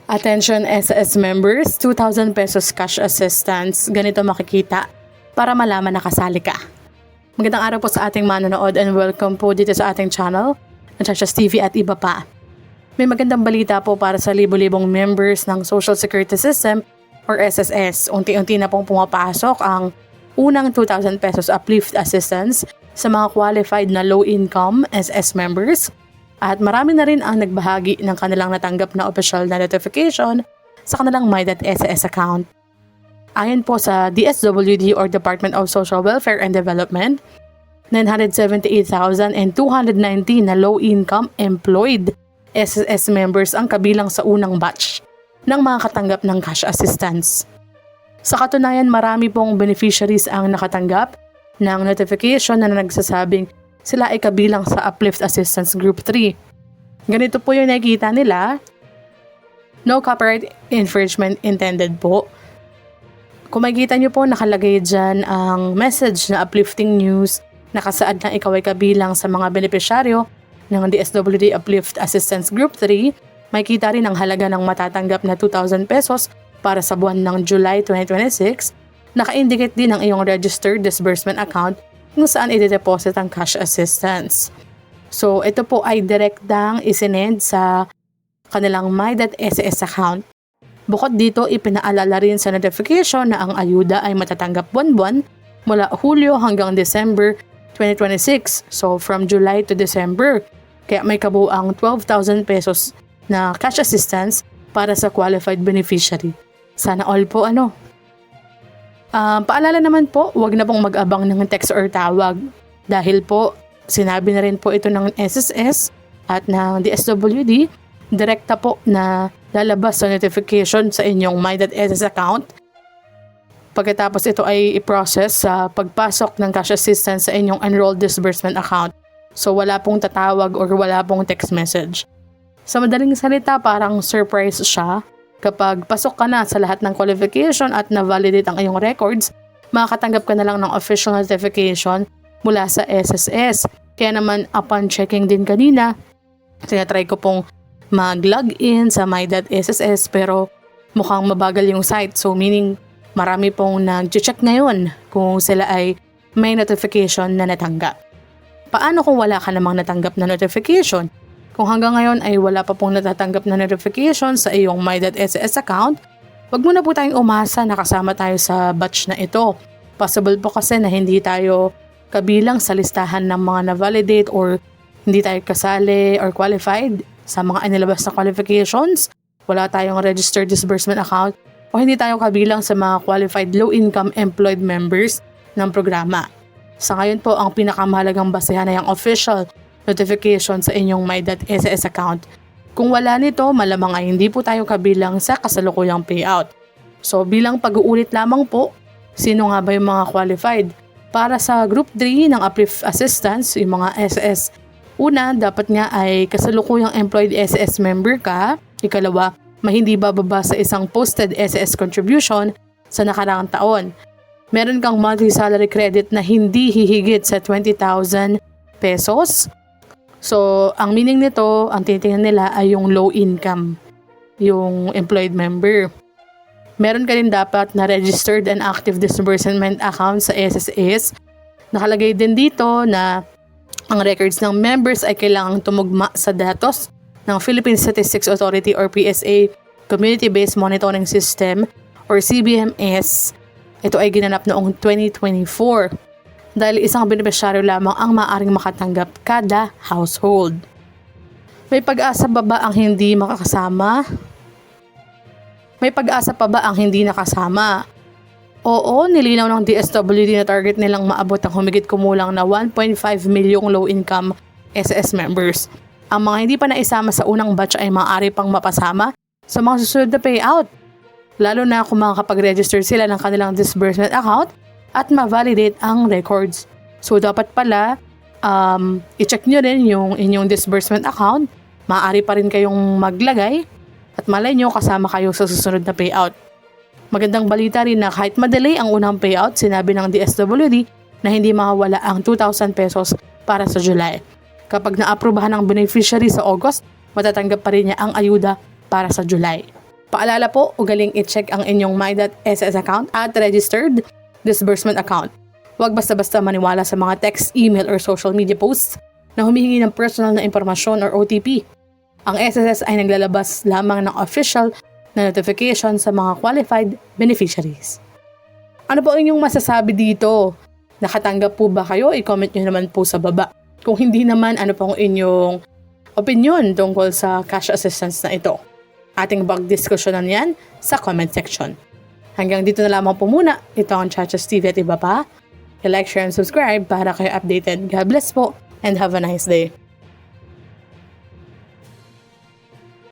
Attention SS members, 2,000 pesos cash assistance. Ganito makikita para malaman na kasali ka. Magandang araw po sa ating manonood and welcome po dito sa ating channel, Nachachas TV at iba pa. May magandang balita po para sa libo-libong members ng Social Security System or SSS. Unti-unti na pong pumapasok ang unang 2,000 pesos uplift assistance sa mga qualified na low-income SS members. At marami na rin ang nagbahagi ng kanilang natanggap na official na notification sa kanilang My.SS account. Ayon po sa DSWD or Department of Social Welfare and Development, 978,219 na low-income employed SSS members ang kabilang sa unang batch ng mga katanggap ng cash assistance. Sa katunayan, marami pong beneficiaries ang nakatanggap ng notification na nagsasabing sila ay kabilang sa Uplift Assistance Group 3. Ganito po yung nakikita nila. No copyright infringement intended po. Kung makikita nyo po, nakalagay dyan ang message na uplifting news, nakasaad na ikaw ay kabilang sa mga benepisyaryo ng DSWD Uplift Assistance Group 3. Makikita rin ang halaga ng matatanggap na 2,000 pesos para sa buwan ng July 2026. Naka-indicate din ang iyong registered disbursement account kung saan i-deposit ang cash assistance. So, ito po ay direktang isinend sa kanilang My.SS account. Bukod dito, ipinaalala rin sa notification na ang ayuda ay matatanggap buwan-buwan mula Hulyo hanggang December 2026. So, from July to December. Kaya may kabuuang 12,000 pesos na cash assistance para sa qualified beneficiary. Sana all po Paalala naman po, huwag na pong mag-abang ng text or tawag dahil po sinabi na rin po ito ng SSS at ng DSWD, direkta po na lalabas sa notification sa inyong My.SS account. Pagkatapos ito ay i-process sa pagpasok ng cash assistance sa inyong enrolled disbursement account. So wala pong tatawag or wala pong text message. Sa madaling salita, parang surprise siya. Kapag pasok ka na sa lahat ng qualification at na-validate ang iyong records, makakatanggap ka na lang ng official notification mula sa SSS. Kaya naman upon checking din kanina, tinatry ko pong mag-login sa My.SSS pero mukhang mabagal yung site. So meaning marami pong nag-check ngayon kung sila ay may notification na natanggap. Paano kung wala ka namang natanggap na notification? Kung hanggang ngayon ay wala pa pong natatanggap na notification sa iyong My.SS account, wag mo na po tayong umasa na kasama tayo sa batch na ito. Possible po kasi na hindi tayo kabilang sa listahan ng mga na-validate or hindi tayo kasali or qualified sa mga inilabas na qualifications, wala tayong registered disbursement account, o hindi tayo kabilang sa mga qualified low-income employed members ng programa. Sa ngayon po, ang pinakamahalagang basehan ay ang official notification sa inyong My.SS account. Kung wala nito, malamang ay hindi po tayo kabilang sa kasalukuyang payout. So bilang pag-uulit lamang po, sino nga ba yung mga qualified? Para sa Group 3 ng Uplift Assistance, yung mga SS, una, dapat nga ay kasalukuyang employed SS member ka. Ikalawa, hindi bababa sa isang posted SS contribution sa nakaraang taon. Meron kang monthly salary credit na hindi hihigit sa 20,000 pesos. So, ang meaning nito, ang tinitingnan nila ay yung low income, yung employed member. Meron ka rin dapat na registered and active disbursement account sa SSS. Nakalagay din dito na ang records ng members ay kailangang tumugma sa datos ng Philippine Statistics Authority or PSA Community-Based Monitoring System or CBMS. Ito ay ginanap noong 2024. Dahil isang benepisyaryo lamang ang maaaring makatanggap kada household. May pag-asa pa ba ang hindi makakasama? May pag-asa pa ba ang hindi nakasama? Oo, nilinaw ng DSWD na target nilang maabot ang humigit kumulang na 1.5 milyong low-income SS members. Ang mga hindi pa naisama sa unang batch ay maaari pang mapasama sa mga susunod na payout. Lalo na kung makakapag-register sila ng kanilang disbursement account at ma-validate ang records. So dapat pala, i-check nyo rin yung inyong disbursement account. Maaari pa rin kayong maglagay at malay nyo kasama kayo sa susunod na payout. Magandang balita rin na kahit madelay ang unang payout, sinabi ng DSWD na hindi mawawala ang 2,000 pesos para sa July. Kapag na-aprobahan ng beneficiary sa August, matatanggap pa rin niya ang ayuda para sa July. Paalala po, ugaling i-check ang inyong My.SSS account at registered disbursement account. Huwag basta-basta maniwala sa mga text, email, or social media posts na humihingi ng personal na impormasyon or OTP. Ang SSS ay naglalabas lamang ng official na notification sa mga qualified beneficiaries. Ano po inyong masasabi dito? Nakatanggap po ba kayo? I-comment nyo naman po sa baba. Kung hindi naman, ano pong inyong opinion tungkol sa cash assistance na ito? Ating pagdiskusyonan yan sa comment section. Hanggang dito na lamang po muna. Ito ang Chachas TV at iba pa. I-like, share, and subscribe para kayo updated. God bless po and have a nice day.